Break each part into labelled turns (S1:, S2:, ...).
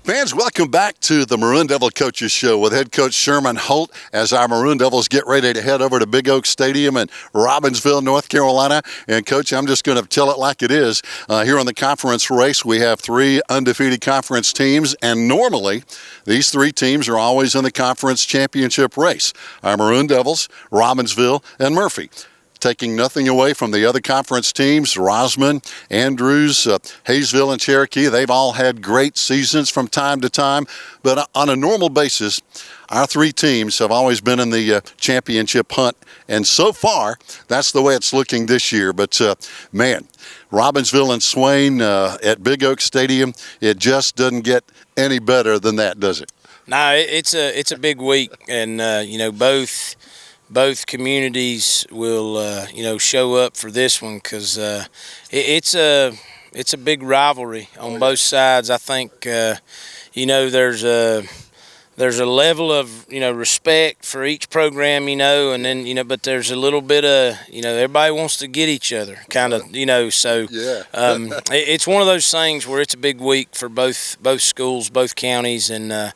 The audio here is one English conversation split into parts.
S1: Fans, welcome back to the Maroon Devil Coaches Show with head coach Sherman Holt as our Maroon Devils get ready to head over to Big Oak Stadium in Robbinsville, North Carolina. And, Coach, I'm just going to tell it like it is. Here on the conference race, we have three undefeated conference teams, and normally these three teams are always in the conference championship race. Our Maroon Devils, Robbinsville, and Murphy. Taking nothing away from the other conference teams, Rosman, Andrews, Hayesville, and Cherokee. They've all had great seasons from time to time. But on a normal basis, our three teams have always been in the championship hunt. And so far, that's the way it's looking this year. But, man, Robbinsville and Swain at Big Oak Stadium, it just doesn't get any better than that, does it?
S2: No, it's a big week. And, both communities will, show up for this one because it's a big rivalry on both sides. I think, there's a level of, respect for each program, and then, but there's a little bit of, everybody wants to get each other kind of, so
S1: yeah.
S2: It's one of those things where it's a big week for both schools, both counties, and,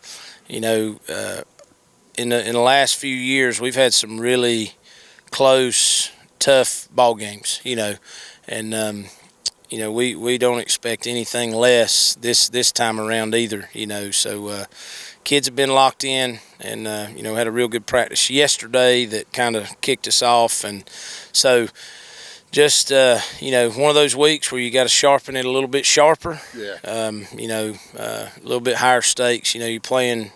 S2: in the last few years, we've had some really close, tough ball games, and we don't expect anything less this time around either, So kids have been locked in, and had a real good practice yesterday that kind of kicked us off, and so just one of those weeks where you got to sharpen it a little bit sharper, a little bit higher stakes. You're playing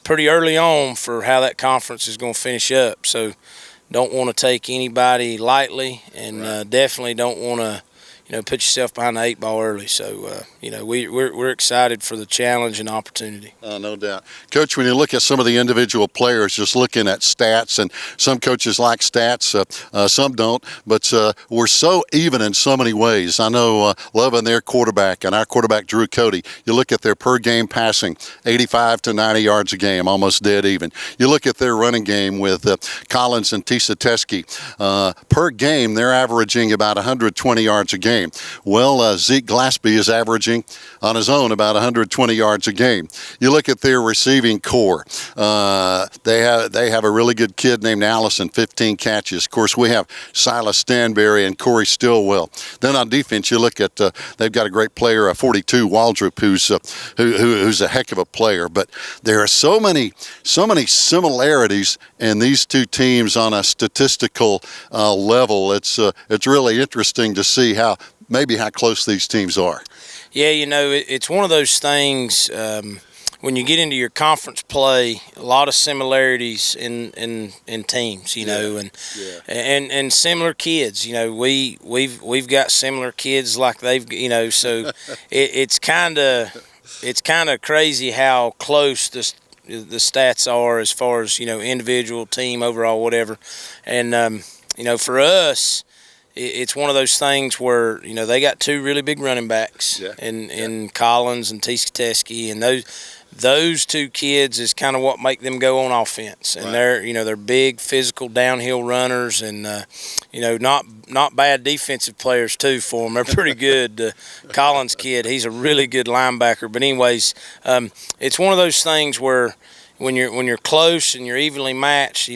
S2: pretty early on for how that conference is going to finish up. So don't want to take anybody lightly, and definitely don't want to, put yourself behind the eight ball early. So, we're excited for the challenge and opportunity.
S1: No doubt. Coach, when you look at some of the individual players, just looking at stats, and some coaches like stats, some don't, but we're so even in so many ways. I know loving their quarterback, and our quarterback, Drew Cody, you look at their per-game passing, 85 to 90 yards a game, almost dead even. You look at their running game with Collins and Tisa Teskey. Per game, they're averaging about 120 yards a game. Well, Zeke Glaspie is averaging on his own about 120 yards a game. You look at their receiving core. They have a really good kid named Allison, 15 catches. Of course, we have Silas Stanberry and Corey Stillwell. Then on defense, you look at they've got a great player, 42 Waldrop, who's a heck of a player. But there are so many similarities in these two teams on a statistical level. It's really interesting to see how close these teams are.
S2: Yeah, it's one of those things when you get into your conference play, a lot of similarities in teams, and similar kids. We've got similar kids like they've, so it's kind of crazy how close the stats are as far as individual, team, overall, whatever, and for us. It's one of those things where, they got two really big running backs in Collins and Tisa Teskey, and those two kids is kind of what make them go on offense. And they're big, physical, downhill runners, and not bad defensive players too for them. They're pretty good. Collins kid, he's a really good linebacker. But anyways, it's one of those things where when you're close and you're evenly matched,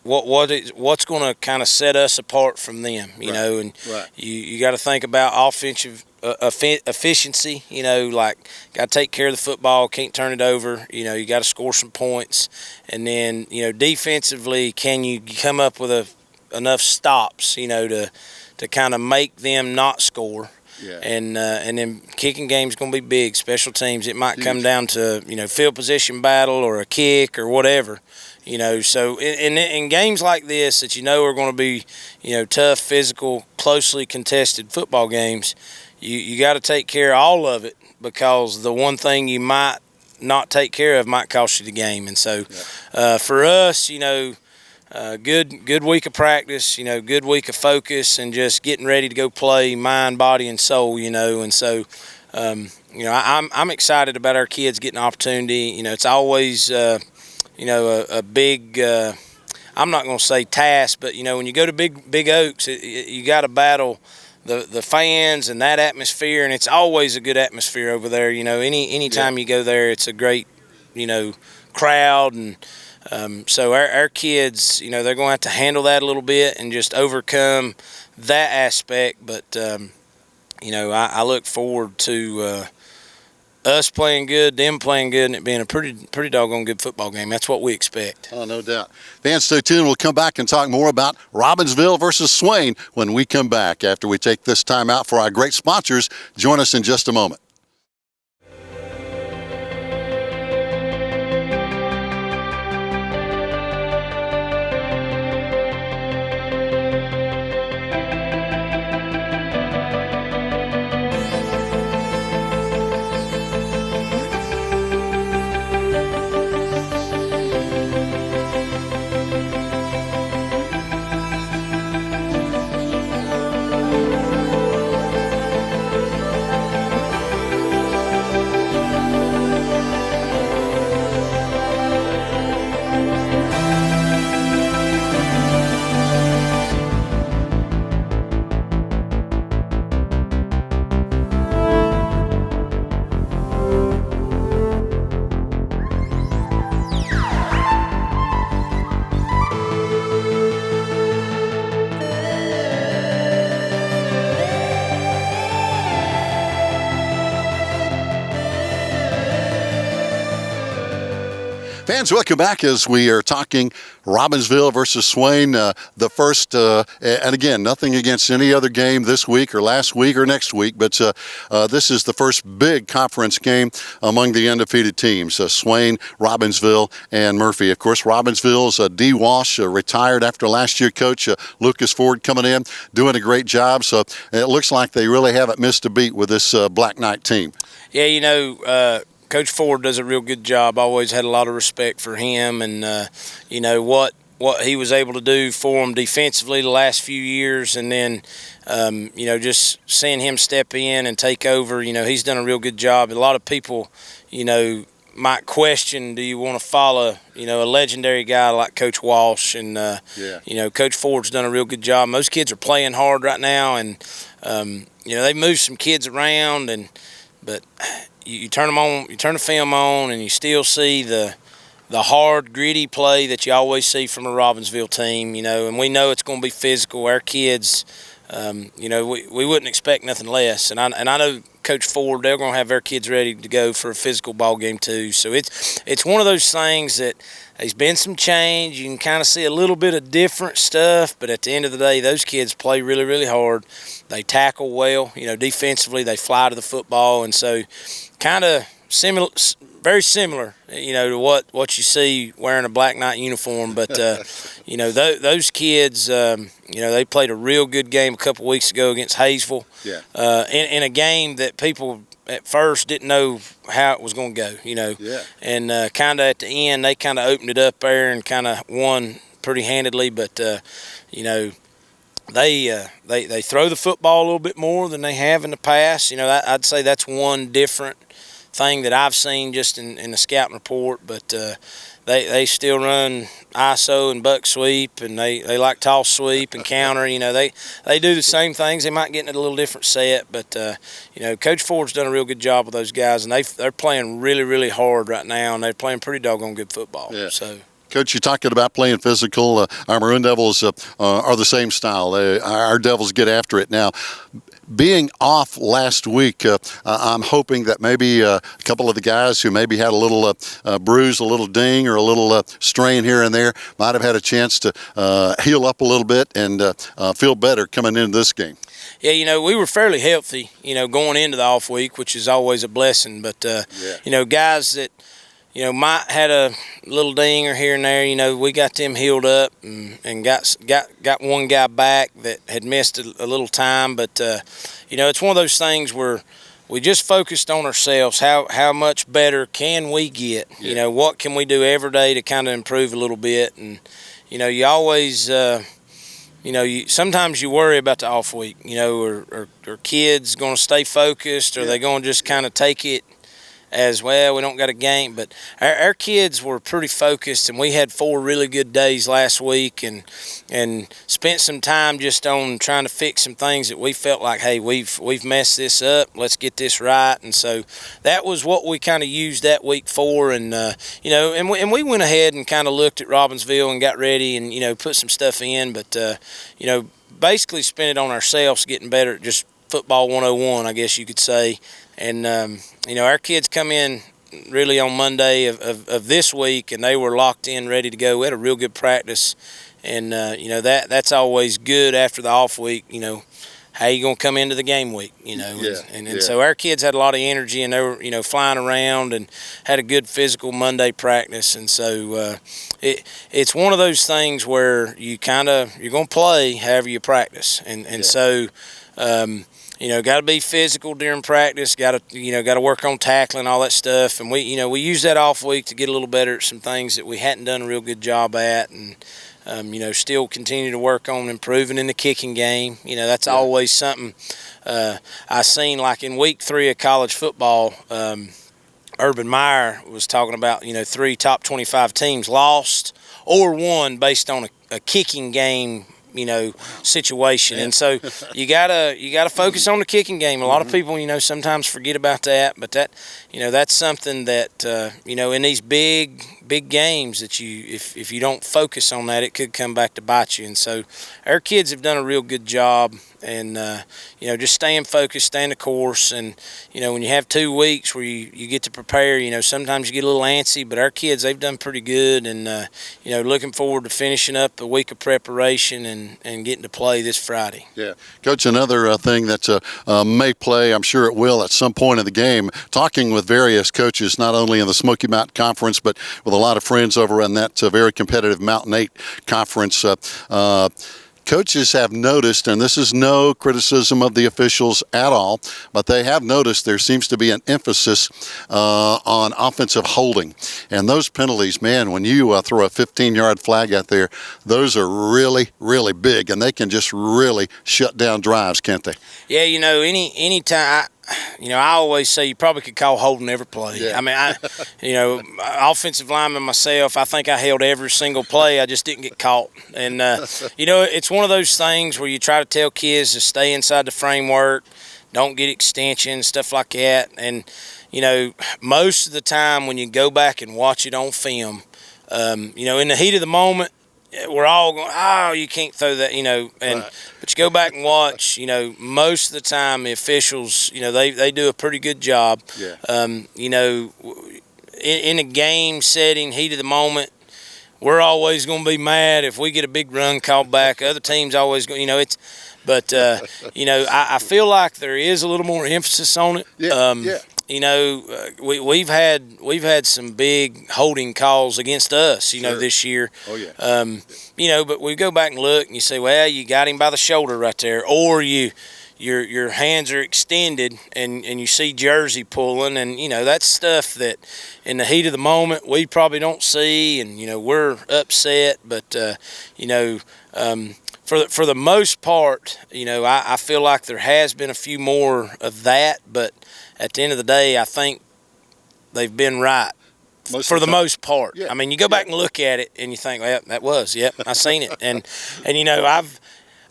S2: what's going to kind of set us apart from them, and you got to think about offensive efficiency, like got to take care of the football, can't turn it over, you got to score some points, and then, defensively, can you come up with enough stops, to kind of make them not score. Yeah. And then kicking game's going to be big. Special teams, it might come down to, field position battle or a kick or whatever. So in games like this that are going to be, tough, physical, closely contested football games, you got to take care of all of it, because the one thing you might not take care of might cost you the game. And so for us, good week of practice, good week of focus, and just getting ready to go play mind, body, and soul, and so I'm excited about our kids getting an opportunity. It's always a big, I'm not going to say task, but when you go to Big Oaks, you got to battle the fans and that atmosphere, and it's always a good atmosphere over there. Anytime you go there, it's a great, crowd, and so our kids, they're going to have to handle that a little bit and just overcome that aspect. But I look forward to us playing good, them playing good, and it being a pretty doggone good football game. That's what we expect.
S1: Oh, no doubt. Fans, stay tuned. We'll come back and talk more about Robbinsville versus Swain when we come back after we take this time out for our great sponsors. Join us in just a moment. Fans, welcome back as we are talking Robbinsville versus Swain, the first, and again, nothing against any other game this week or last week or next week, but this is the first big conference game among the undefeated teams, Swain, Robbinsville, and Murphy. Of course, Robbinsville's D. Walsh, retired after last year. Coach Lucas Ford coming in, doing a great job, so it looks like they really haven't missed a beat with this Black Knight team.
S2: Yeah, Coach Ford does a real good job. I always had a lot of respect for him, and what he was able to do for them defensively the last few years, and then just seeing him step in and take over. He's done a real good job. A lot of people, might question, do you want to follow, a legendary guy like Coach Walsh? And Coach Ford's done a real good job. Most kids are playing hard right now, and they've moved some kids around, but you turn them on, you turn the film on, and you still see the hard, gritty play that you always see from a Robbinsville team, and we know it's going to be physical. Our kids, we wouldn't expect nothing less. And I know Coach Ford, they're going to have their kids ready to go for a physical ball game too. So it's one of those things that there's been some change. You can kind of see a little bit of different stuff, but at the end of the day, those kids play really, really hard. They tackle well. Defensively, they fly to the football, and so kind of similar, very similar, to what you see wearing a Black Knight uniform. But those kids, they played a real good game a couple weeks ago against Hayesville. Yeah. In a game that people at first didn't know how it was going to go. Yeah. And kind of at the end, they kind of opened it up there and kind of won pretty handedly. But they throw the football a little bit more than they have in the past. I'd say that's one different thing that I've seen just in the scouting report. But they still run ISO and buck sweep, and they like toss sweep and counter. They do the same things. They might get in a little different set, but Coach Ford's done a real good job with those guys, and they're playing really, really hard right now, and they're playing pretty doggone good football. Yeah. So.
S1: Coach, you're talking about playing physical. Our Maroon Devils are the same style. Our Devils get after it. Now, being off last week, I'm hoping that maybe a couple of the guys who maybe had a little bruise, a little ding, or a little strain here and there might have had a chance to heal up a little bit and feel better coming into this game.
S2: Yeah, we were fairly healthy, going into the off week, which is always a blessing. But, guys that, might had a little dinger here and there. We got them healed up and got one guy back that had missed a little time. But it's one of those things where we just focused on ourselves. How much better can we get? Yeah. What can we do every day to kind of improve a little bit? And you always sometimes you worry about the off week. Are kids going to stay focused? Or are they going to just kind of take it as well. We don't got a game, but our kids were pretty focused, and we had 4 really good days last week, and spent some time just on trying to fix some things that we felt like, hey, we've messed this up. Let's get this right. And so that was what we kind of used that week for. And and we went ahead and kind of looked at Robbinsville and got ready and put some stuff in, but basically spent it on ourselves, getting better at just football 101, I guess you could say. And our kids come in really on Monday of this week, and they were locked in, ready to go. We had a real good practice, and that's always good after the off week. How you gonna come into the game week? So our kids had a lot of energy, and they were flying around and had a good physical Monday practice. And so it's one of those things where you're gonna play however you practice, and so. Got to be physical during practice. Got to work on tackling, all that stuff. And we use that off week to get a little better at some things that we hadn't done a real good job at, and still continue to work on improving in the kicking game. That's always something I seen, like in week 3 of college football. Urban Meyer was talking about 3 top 25 teams lost or won based on a kicking game situation. And so you gotta focus on the kicking game. A lot of people sometimes forget about that, but that's something that in these big games that if you don't focus on that, it could come back to bite you. And so our kids have done a real good job, and just staying focused, staying the course. And when you have 2 weeks where you get to prepare, sometimes you get a little antsy, but our kids, they've done pretty good. And looking forward to finishing up a week of preparation and getting to play this Friday.
S1: Yeah, Coach, another thing that may play, I'm sure it will at some point in the game, talking with various coaches, not only in the Smoky Mountain Conference, but with a lot of friends over in that very competitive Mountain 8 Conference. Coaches have noticed, and this is no criticism of the officials at all, but they have noticed there seems to be an emphasis on offensive holding. And those penalties, man, when you throw a 15-yard flag out there, those are really, really big, and they can just really shut down drives, can't they?
S2: Yeah, any time. I always say you probably could call holding every play.
S1: Yeah.
S2: I mean, offensive lineman myself, I think I held every single play. I just didn't get caught. And, it's one of those things where you try to tell kids to stay inside the framework, don't get extensions, stuff like that. And, most of the time when you go back and watch it on film, in the heat of the moment, we're all going, oh, you can't throw that, but you go back and watch, most of the time the officials, they do a pretty good job.
S1: Yeah.
S2: In a game setting, heat of the moment, we're always going to be mad if we get a big run called back. Other teams always go, but I feel like there is a little more emphasis on it.
S1: Yeah.
S2: We've had some big holding calls against us,
S1: Sure.
S2: this year.
S1: Oh yeah.
S2: But we go back and look, and you say, well, you got him by the shoulder right there, or your hands are extended, and you see jersey pulling, and that's stuff that in the heat of the moment we probably don't see, and we're upset, but for the most part, I feel like there has been a few more of that, but at the end of the day, I think they've been right for the most part.
S1: Yeah.
S2: I mean, you go back and look at it, and you think, well, I seen it, and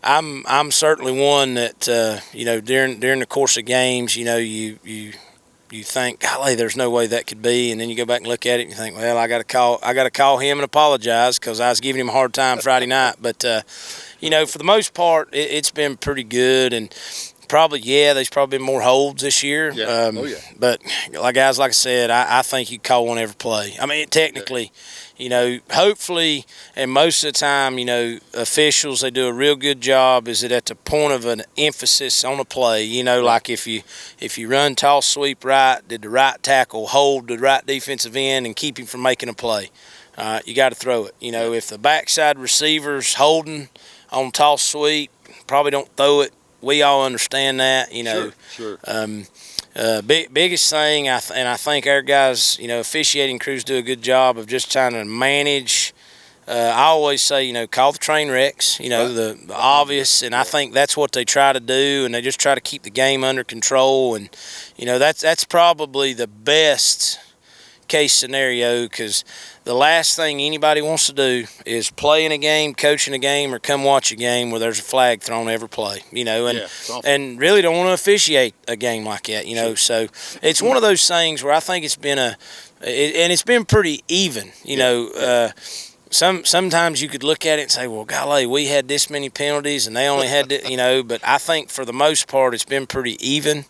S2: I'm certainly one that during the course of games, you think, golly, there's no way that could be, and then you go back and look at it, and you think, well, I got to call him and apologize because I was giving him a hard time Friday night, but for the most part, it's been pretty good. And there's probably been more holds this year.
S1: Yeah.
S2: But like I said, I think you call one every play. I mean, technically, hopefully, and most of the time, officials, they do a real good job. Is it at the point of an emphasis on a play? Like if you run toss sweep right, did the right tackle hold the right defensive end and keep him from making a play? You got to throw it. If the backside receiver's holding on toss sweep, probably don't throw it. We all understand that,
S1: Sure.
S2: Biggest thing, and I think our guys, officiating crews do a good job of just trying to manage I always say, call the train wrecks, the obvious, and I think that's what they try to do, and they just try to keep the game under control, and, that's probably the best case scenario, because the last thing anybody wants to do is play in a game, coach in a game, or come watch a game where there's a flag thrown every play, and really don't want to officiate a game like that,
S1: Sure.
S2: So it's one of those things where I think it's been and it's been pretty even, Sometimes you could look at it and say, well, golly, we had this many penalties and they only had to, but I think for the most part it's been pretty even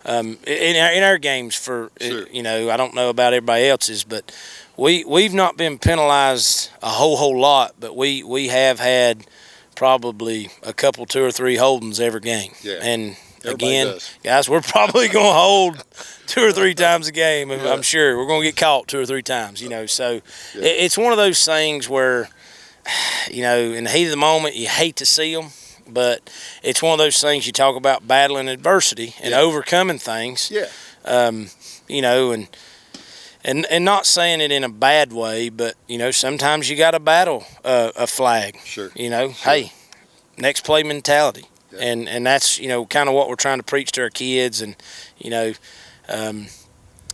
S2: in our games
S1: Sure.
S2: I don't know about everybody else's, but we've not been penalized a whole lot, but we have had probably a couple, 2 or 3 holdings every game.
S1: Yeah.
S2: And
S1: Everybody
S2: again,
S1: does.
S2: guys, we're probably going to hold 2 or 3 times a game. Yeah. I'm sure we're going to get caught 2 or 3 times, So it's one of those things where, in the heat of the moment, you hate to see them, but it's one of those things you talk about battling adversity and overcoming things.
S1: Yeah.
S2: And not saying it in a bad way, but, sometimes you got to battle a flag.
S1: Sure.
S2: Hey, next play mentality.
S1: Yeah.
S2: And that's, kind of what we're trying to preach to our kids. And,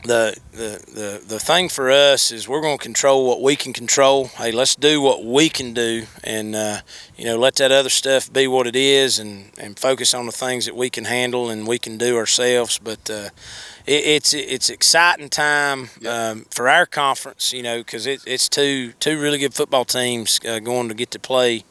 S2: the thing for us is we're going to control what we can control. Hey, let's do what we can do and, let that other stuff be what it is and focus on the things that we can handle and we can do ourselves. But it's exciting time for our conference, because it's two really good football teams going to get to play.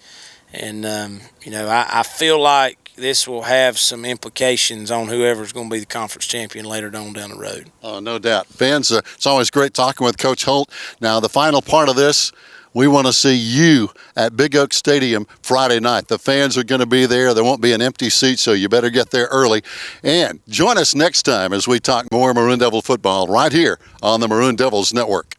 S2: And, I feel like this will have some implications on whoever's going to be the conference champion later on down the road.
S1: Oh, no doubt. Fans, it's always great talking with Coach Holt. Now, the final part of this, we want to see you at Big Oak Stadium Friday night. The fans are going to be there. There won't be an empty seat, so you better get there early. And join us next time as we talk more Maroon Devil football right here on the Maroon Devils Network.